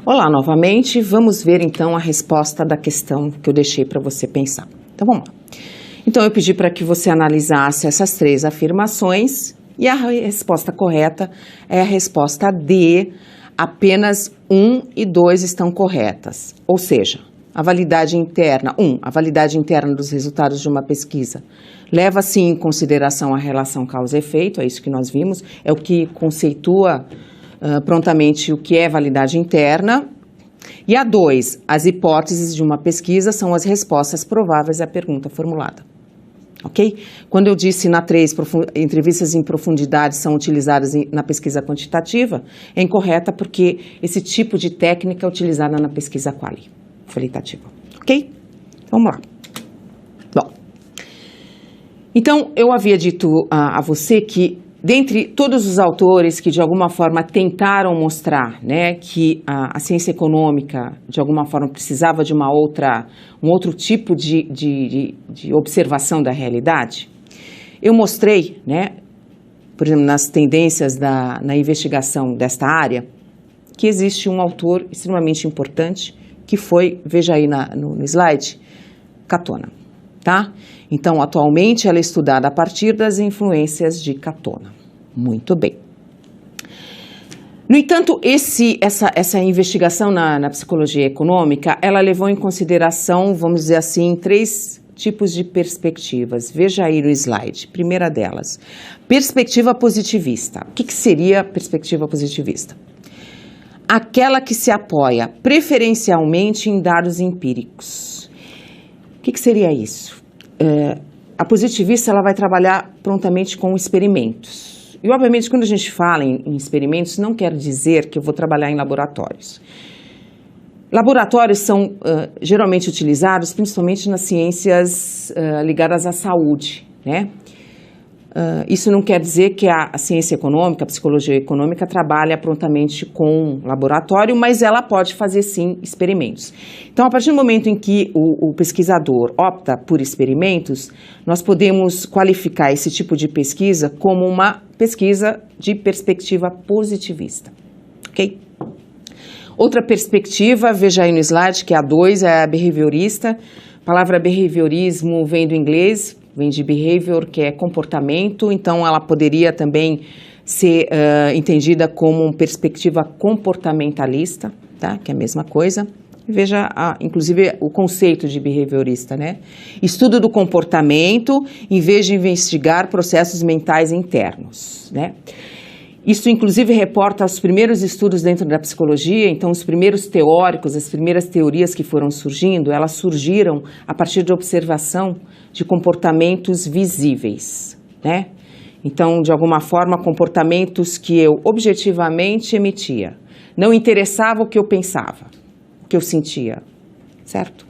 Olá, novamente, vamos ver então a resposta da questão que eu deixei para você pensar. Então vamos lá. Então eu pedi para que você analisasse essas três afirmações e a resposta correta é a resposta D, apenas 1 e 2 estão corretas. Ou seja, a validade interna, a validade interna dos resultados de uma pesquisa leva sim em consideração a relação causa e efeito, é isso que nós vimos, é o que conceitua prontamente o que é validade interna. E a 2, as hipóteses de uma pesquisa são as respostas prováveis à pergunta formulada. Ok? Quando eu disse na 3, entrevistas em profundidade são utilizadas na pesquisa quantitativa, é incorreta porque esse tipo de técnica é utilizada na pesquisa qualitativa. Ok? Vamos lá. Bom, então eu havia dito a você que dentre todos os autores que de alguma forma tentaram mostrar, né, que a ciência econômica de alguma forma precisava de um outro tipo de observação da realidade, eu mostrei, né, por exemplo, nas tendências na investigação desta área, que existe um autor extremamente importante que foi, veja aí no slide, Catona, tá? Então, atualmente ela é estudada a partir das influências de Catona. Muito bem. No entanto, essa investigação na psicologia econômica, ela levou em consideração, vamos dizer assim, 3 tipos de perspectivas. Veja aí no slide. Primeira delas, perspectiva positivista. O que seria perspectiva positivista? Aquela que se apoia preferencialmente em dados empíricos. O que seria isso? A positivista ela vai trabalhar prontamente com experimentos. E, obviamente, quando a gente fala em experimentos, não quer dizer que eu vou trabalhar em laboratórios. Laboratórios são geralmente utilizados principalmente nas ciências ligadas à saúde, né? Isso não quer dizer que a ciência econômica, a psicologia econômica trabalha prontamente com laboratório, mas ela pode fazer sim experimentos. Então, a partir do momento em que o pesquisador opta por experimentos, nós podemos qualificar esse tipo de pesquisa como uma pesquisa de perspectiva positivista, ok? Outra perspectiva, veja aí no slide, que é a 2, é a behaviorista. A palavra behaviorismo vem do inglês, vem de behavior, que é comportamento, então ela poderia também ser entendida como uma perspectiva comportamentalista, tá? Que é a mesma coisa. Veja, inclusive, o conceito de behaviorista, né? Estudo do comportamento em vez de investigar processos mentais internos, né? Isso, inclusive, reporta os primeiros estudos dentro da psicologia, então os primeiros teóricos, as primeiras teorias que foram surgindo, elas surgiram a partir de observação de comportamentos visíveis, né? Então, de alguma forma, comportamentos que eu objetivamente emitia. Não interessava o que eu pensava, o que eu sentia, certo?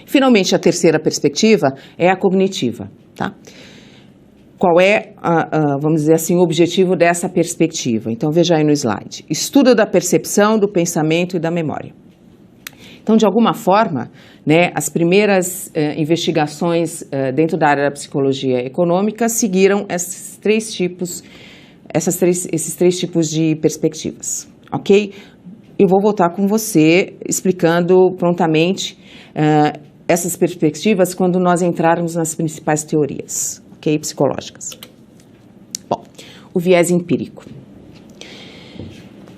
Finalmente, a terceira perspectiva é a cognitiva, tá? Qual é, vamos dizer assim, o objetivo dessa perspectiva? Então, veja aí no slide. Estudo da percepção, do pensamento e da memória. Então, de alguma forma, né, as primeiras investigações dentro da área da psicologia econômica seguiram esses três tipos de perspectivas, ok? Eu vou voltar com você explicando prontamente essas perspectivas quando nós entrarmos nas principais teorias, ok, psicológicas. Bom, o viés empírico.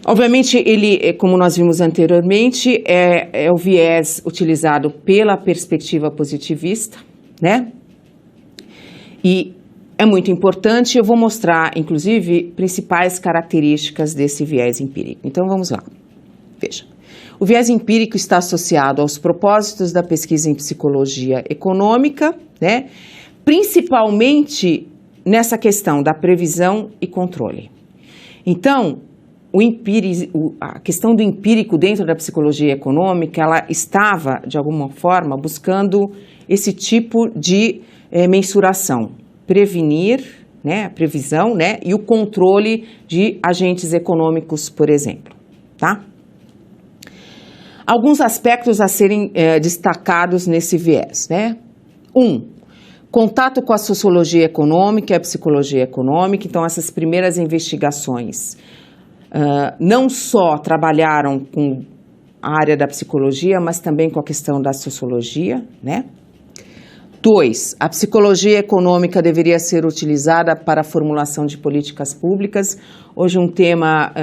Obviamente, ele, como nós vimos anteriormente, é o viés utilizado pela perspectiva positivista, né? E é muito importante, eu vou mostrar, inclusive, principais características desse viés empírico. Então, vamos lá. Veja. O viés empírico está associado aos propósitos da pesquisa em psicologia econômica, né? Principalmente nessa questão da previsão e controle. Então, a questão do empírico dentro da psicologia econômica, ela estava, de alguma forma, buscando esse tipo de mensuração, prevenir, né, a previsão, né, e o controle de agentes econômicos, por exemplo, tá? Alguns aspectos a serem destacados nesse viés, né? Contato com a sociologia econômica e a psicologia econômica. Então, essas primeiras investigações não só trabalharam com a área da psicologia, mas também com a questão da sociologia, né? 2, a psicologia econômica deveria ser utilizada para a formulação de políticas públicas. Hoje um tema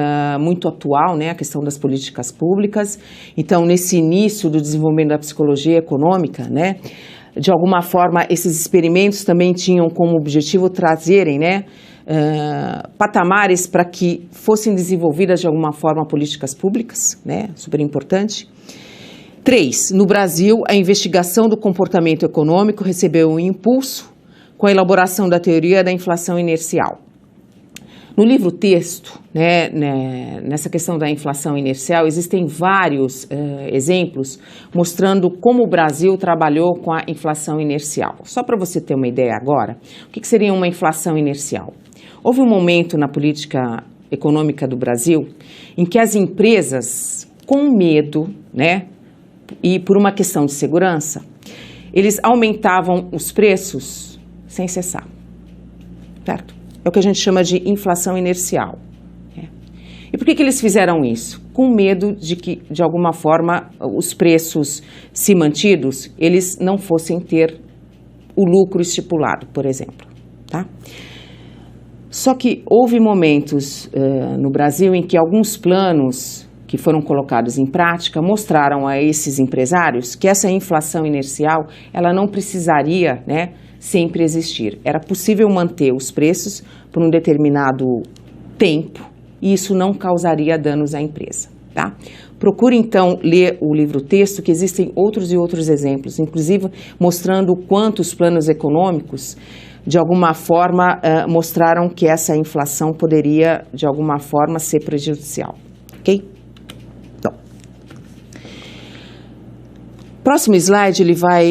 muito atual, né, a questão das políticas públicas. Então, nesse início do desenvolvimento da psicologia econômica, né, de alguma forma, esses experimentos também tinham como objetivo trazerem, né, patamares para que fossem desenvolvidas de alguma forma políticas públicas, né, super importante. 3, no Brasil, a investigação do comportamento econômico recebeu um impulso com a elaboração da teoria da inflação inercial. No livro texto, né, nessa questão da inflação inercial, existem vários exemplos mostrando como o Brasil trabalhou com a inflação inercial. Só para você ter uma ideia agora, o que seria uma inflação inercial? Houve um momento na política econômica do Brasil em que as empresas, com medo, né, e por uma questão de segurança, eles aumentavam os preços sem cessar, certo? É o que a gente chama de inflação inercial. Né? E por que eles fizeram isso? Com medo de que, de alguma forma, os preços, se mantidos, eles não fossem ter o lucro estipulado, por exemplo, tá? Só que houve momentos no Brasil em que alguns planos que foram colocados em prática mostraram a esses empresários que essa inflação inercial ela não precisaria, né, sempre existir. Era possível manter os preços por um determinado tempo e isso não causaria danos à empresa. Tá? Procure então ler o livro texto, que existem outros e outros exemplos, inclusive mostrando quantos planos econômicos de alguma forma mostraram que essa inflação poderia de alguma forma ser prejudicial. Ok? Próximo slide,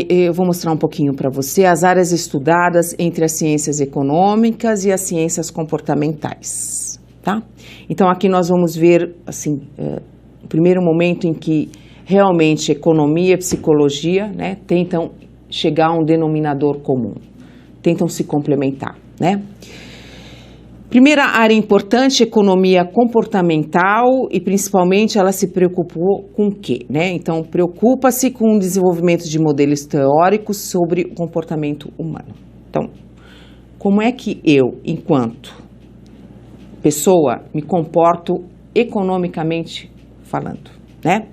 eu vou mostrar um pouquinho para você as áreas estudadas entre as ciências econômicas e as ciências comportamentais, tá? Então, aqui nós vamos ver, assim, o primeiro momento em que realmente economia e psicologia, né, tentam chegar a um denominador comum, tentam se complementar, né? Primeira área importante, economia comportamental, e principalmente ela se preocupou com o quê, né? Então, preocupa-se com o desenvolvimento de modelos teóricos sobre o comportamento humano. Então, como é que eu, enquanto pessoa, me comporto economicamente falando, né?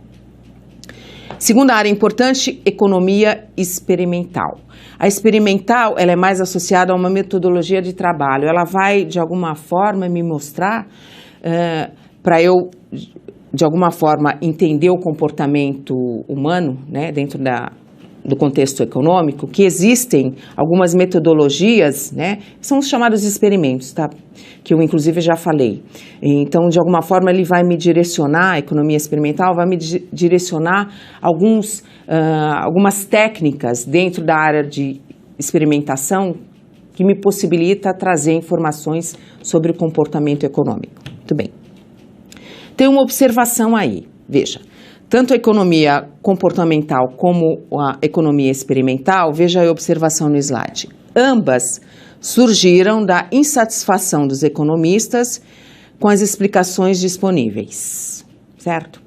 Segunda área importante, economia experimental. A experimental, ela é mais associada a uma metodologia de trabalho. Ela vai, de alguma forma, me mostrar, para eu, de alguma forma, entender o comportamento humano, né, dentro do contexto econômico, que existem algumas metodologias, né, são os chamados experimentos, tá? Que eu, inclusive, já falei. Então, de alguma forma, ele vai me direcionar, a economia experimental vai me direcionar algumas técnicas dentro da área de experimentação que me possibilita trazer informações sobre o comportamento econômico. Muito bem. Tem uma observação aí, veja. Tanto a economia comportamental como a economia experimental, veja a observação no slide. Ambas surgiram da insatisfação dos economistas com as explicações disponíveis, certo?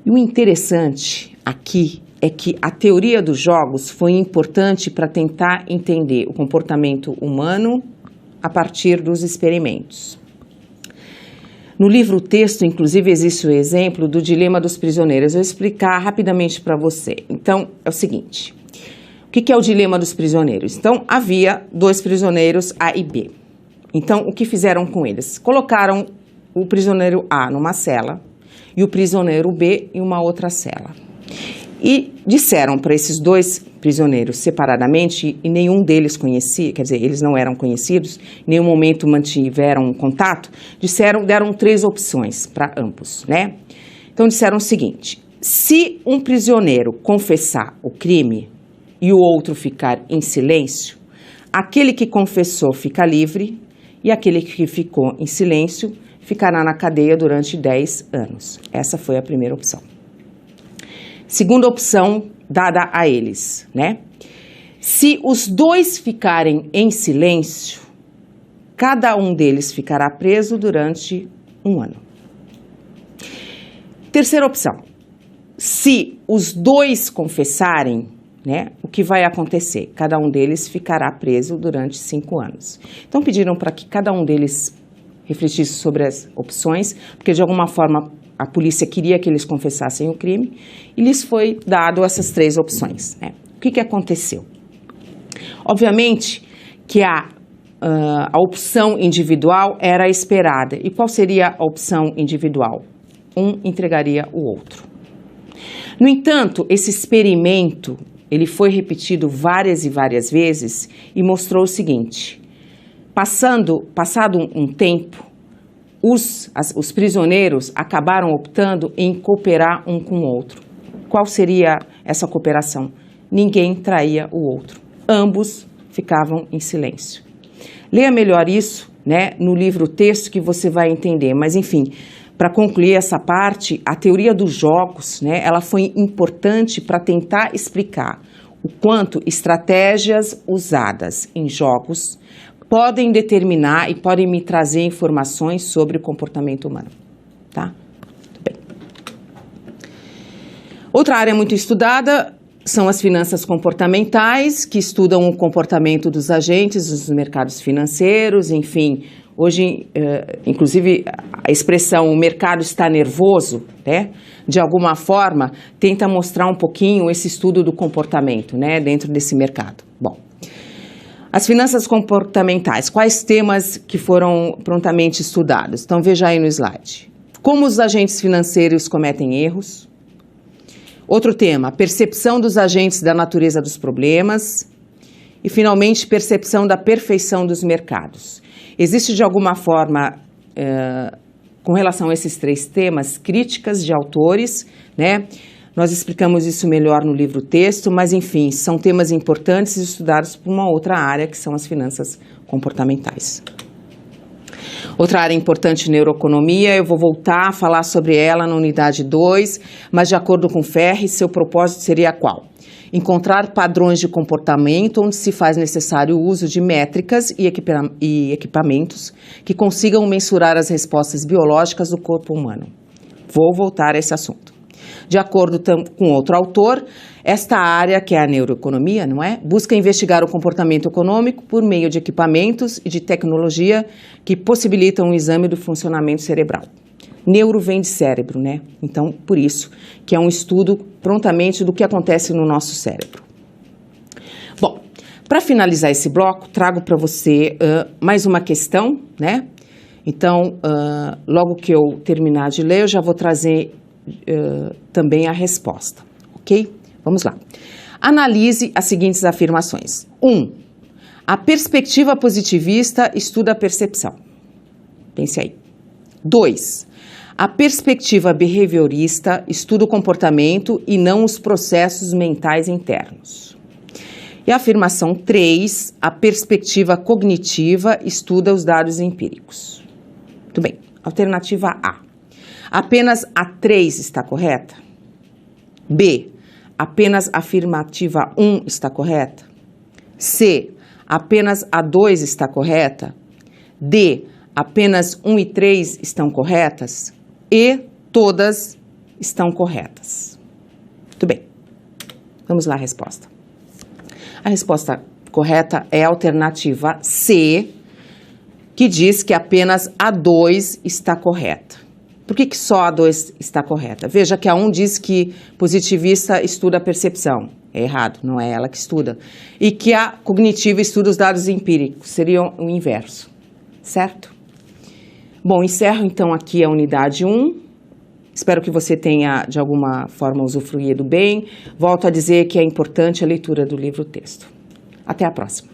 E o interessante aqui é que a teoria dos jogos foi importante para tentar entender o comportamento humano a partir dos experimentos. No livro texto, inclusive, existe o exemplo do dilema dos prisioneiros. Eu vou explicar rapidamente para você. Então, é o seguinte, o que é o dilema dos prisioneiros? Então, havia 2 prisioneiros A e B. Então, o que fizeram com eles? Colocaram o prisioneiro A numa cela e o prisioneiro B em uma outra cela. E disseram para esses 2 prisioneiros separadamente, e nenhum deles conhecia, quer dizer, eles não eram conhecidos, em nenhum momento mantiveram contato, deram 3 opções para ambos, né? Então disseram o seguinte, se um prisioneiro confessar o crime e o outro ficar em silêncio, aquele que confessou fica livre e aquele que ficou em silêncio ficará na cadeia durante 10 anos. Essa foi a primeira opção. Segunda opção dada a eles, né? Se os 2 ficarem em silêncio, cada um deles ficará preso durante 1 ano. Terceira opção, Se os dois confessarem, né, o que vai acontecer? Cada um deles ficará preso durante 5 anos. Então pediram para que cada um deles refletisse sobre as opções, porque de alguma forma a polícia queria que eles confessassem o crime, e lhes foi dado essas 3 opções, né? O que aconteceu? Obviamente que a opção individual era esperada. E qual seria a opção individual? Um entregaria o outro. No entanto, esse experimento, ele foi repetido várias e várias vezes e mostrou o seguinte: passado um tempo, os prisioneiros acabaram optando em cooperar um com o outro. Qual seria essa cooperação? Ninguém traía o outro. Ambos ficavam em silêncio. Leia melhor isso, né, no livro texto que você vai entender. Mas, enfim, para concluir essa parte, a teoria dos jogos, né, ela foi importante para tentar explicar o quanto estratégias usadas em jogos podem determinar e podem me trazer informações sobre o comportamento humano, tá? Muito bem. Outra área muito estudada são as finanças comportamentais, que estudam o comportamento dos agentes dos mercados financeiros. Enfim, hoje, inclusive, a expressão "o mercado está nervoso", né, de alguma forma, tenta mostrar um pouquinho esse estudo do comportamento, né, dentro desse mercado. Bom, as finanças comportamentais, quais temas que foram prontamente estudados? Então, veja aí no slide. Como os agentes financeiros cometem erros. Outro tema, percepção dos agentes da natureza dos problemas. E, finalmente, percepção da perfeição dos mercados. Existe, de alguma forma, com relação a esses 3 temas, críticas de autores, né? Nós explicamos isso melhor no livro texto, mas, enfim, são temas importantes estudados por uma outra área, que são as finanças comportamentais. Outra área importante, neuroeconomia, eu vou voltar a falar sobre ela na unidade 2, mas de acordo com Ferri, seu propósito seria qual? Encontrar padrões de comportamento onde se faz necessário o uso de métricas e equipamentos que consigam mensurar as respostas biológicas do corpo humano. Vou voltar a esse assunto. De acordo com outro autor, esta área, que é a neuroeconomia, não é? Busca investigar o comportamento econômico por meio de equipamentos e de tecnologia que possibilitam o exame do funcionamento cerebral. Neuro vem de cérebro, né? Então, por isso, que é um estudo prontamente do que acontece no nosso cérebro. Bom, para finalizar esse bloco, trago para você mais uma questão, né? Então, logo que eu terminar de ler, eu já vou trazer também a resposta, ok? Vamos lá. Analise as seguintes afirmações. 1. A perspectiva positivista estuda a percepção. Pense aí. 2. A perspectiva behaviorista estuda o comportamento e não os processos mentais internos. E a afirmação 3. A perspectiva cognitiva estuda os dados empíricos. Muito bem. Alternativa A. Apenas a 3 está correta? B. Apenas a afirmativa 1 está correta? C. Apenas a 2 está correta? D. Apenas 1 e 3 estão corretas? E todas estão corretas. Muito bem. Vamos lá a resposta. A resposta correta é a alternativa C, que diz que apenas a 2 está correta. Por que só a 2 está correta? Veja que a 1 diz que positivista estuda a percepção. É errado, não é ela que estuda. E que a cognitiva estuda os dados empíricos. Seria o inverso, certo? Bom, encerro então aqui a unidade 1. Espero que você tenha, de alguma forma, usufruído bem. Volto a dizer que é importante a leitura do livro-texto. Até a próxima.